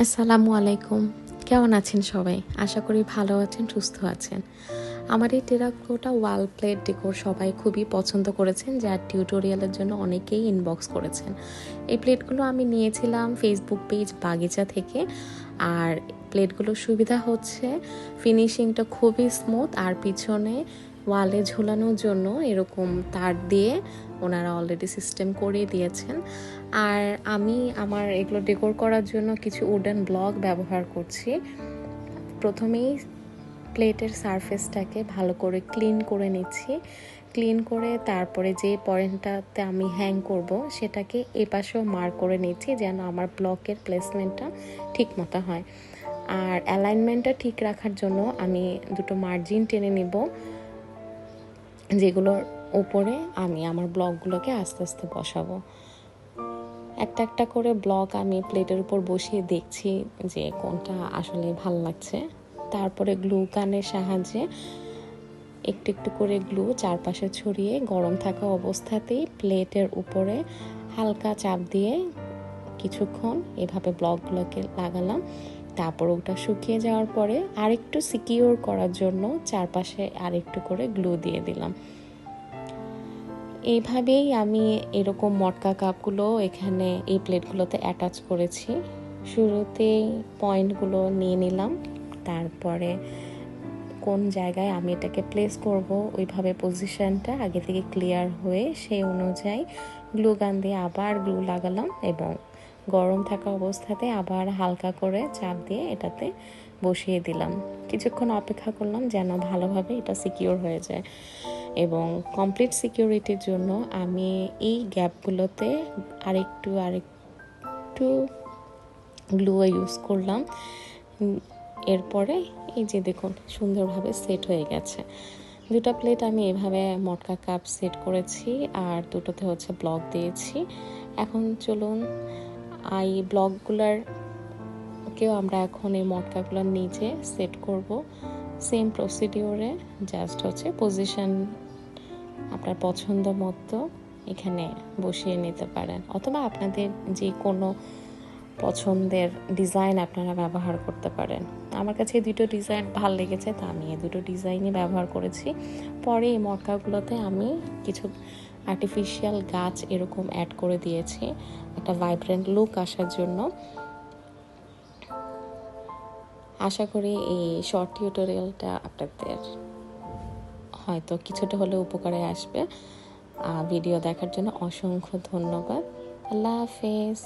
আসসালামু আলাইকুম। কেমন আছেন সবাই? আশা করি ভালো আছেন, সুস্থ আছেন। আমার এই টেরাকোটা ওয়াল প্লেট ডেকোর সবাই খুবই পছন্দ করেছেন, যার টিউটোরিয়ালের জন্য অনেকেই ইনবক্স করেছেন। এই প্লেটগুলো আমি নিয়েছিলাম ফেসবুক পেজ বাগিচা থেকে। আর প্লেটগুলোর সুবিধা হচ্ছে ফিনিশিংটা খুবই স্মুথ, আর পিছনে ওয়ালে ঝুলানোর জন্য এরকম তার দিয়ে ওনারা অলরেডি সিস্টেম করে দিয়েছেন। আর আমি আমার এগুলো ডেকোর করার জন্য কিছু উডেন ব্লক ব্যবহার করছি। প্রথমেই প্লেটের সারফেসটাকে ভালো করে ক্লিন করে নিচ্ছি। ক্লিন করে তারপরে যে পয়েন্টটাতে আমি হ্যাং করব সেটাকে এপাশেও মার্ক করে নিচ্ছি, যেন আমার ব্লকের প্লেসমেন্টটা ঠিক মতো হয়। আর অ্যালাইনমেন্টটা ঠিক রাখার জন্য আমি দুটো মার্জিন টেনে নিব, যেগুলোর উপরে আমি আমার ব্লকগুলোকে আস্তে আস্তে বসাবো। একটা একটা করে ব্লক আমি প্লেটের উপর বসিয়ে দেখছি যে কোনটা আসলে ভালো লাগছে। তারপরে গ্লু গানের সাহায্যে একটু একটু করে গ্লু চারপাশে ছড়িয়ে গরম থাকা অবস্থাতেই প্লেটের উপরে হালকা চাপ দিয়ে কিছুক্ষণ এভাবে ব্লকগুলোকে লাগালাম। তারপর ওটা শুকিয়ে যাওয়ার পরে আরেকটু সিকিউর করার জন্য চারপাশে আরেকটু করে গ্লু দিয়ে দিলাম। এইভাবেই আমি এরকম মটকা কাপগুলো এখানে এই প্লেটগুলোতে অ্যাটাচ করেছি। শুরুতেই পয়েন্টগুলো নিয়ে নিলাম, তারপরে কোন জায়গায় আমি এটাকে প্লেস করব ওইভাবে পজিশনটা আগে থেকে ক্লিয়ার হয়ে সেই অনুযায়ী গ্লু গান দিয়ে আবার গ্লু লাগালাম এবং গরম থাকা অবস্থাতে আবার হালকা করে চাপ দিয়ে এটাতে বসিয়ে দিলাম। কিছুক্ষণ অপেক্ষা করলাম যেন ভালোভাবে এটা সিকিউর হয়ে যায়। এবং কমপ্লিট সিকিউরিটির জন্য আমি এই গ্যাপগুলোতে আরেকটু গ্লু ইউজ করলাম। এরপরে এই যে দেখুন সুন্দরভাবে সেট হয়ে গেছে। দুটো প্লেট আমি এভাবে মটকা কাপ সেট করেছি, আর দুটোতে হচ্ছে ব্লক দিয়েছি। এখন চলুন এই ব্লকগুলোকেও আমরা এখন এই মটকাগুলোর নিচে সেট করব। সেম প্রসিডিওরে, জাস্ট হচ্ছে পজিশন আপনার পছন্দ মতো এখানে বসিয়ে নিতে পারেন, অথবা আপনাদের যে কোনো পছন্দের ডিজাইন আপনারা ব্যবহার করতে পারেন। আমার কাছে দুটো ডিজাইন ভালো লেগেছে, তা আমি এই দুটো ডিজাইনই ব্যবহার করেছি। পরে এই মটকাগুলোতে আমি কিছু আর্টিফিশিয়াল গাছ এরকম অ্যাড করে দিয়েছি একটা ভাইব্রেন্ট লুক আসার জন্য। আশা করি এই শর্ট টিউটোরিয়ালটা আপনাদের হয়তো কিছুটা হলেও উপকারে আসবে। ভিডিও দেখার জন্য অসংখ্য ধন্যবাদ। আল্লাহ হাফেজ।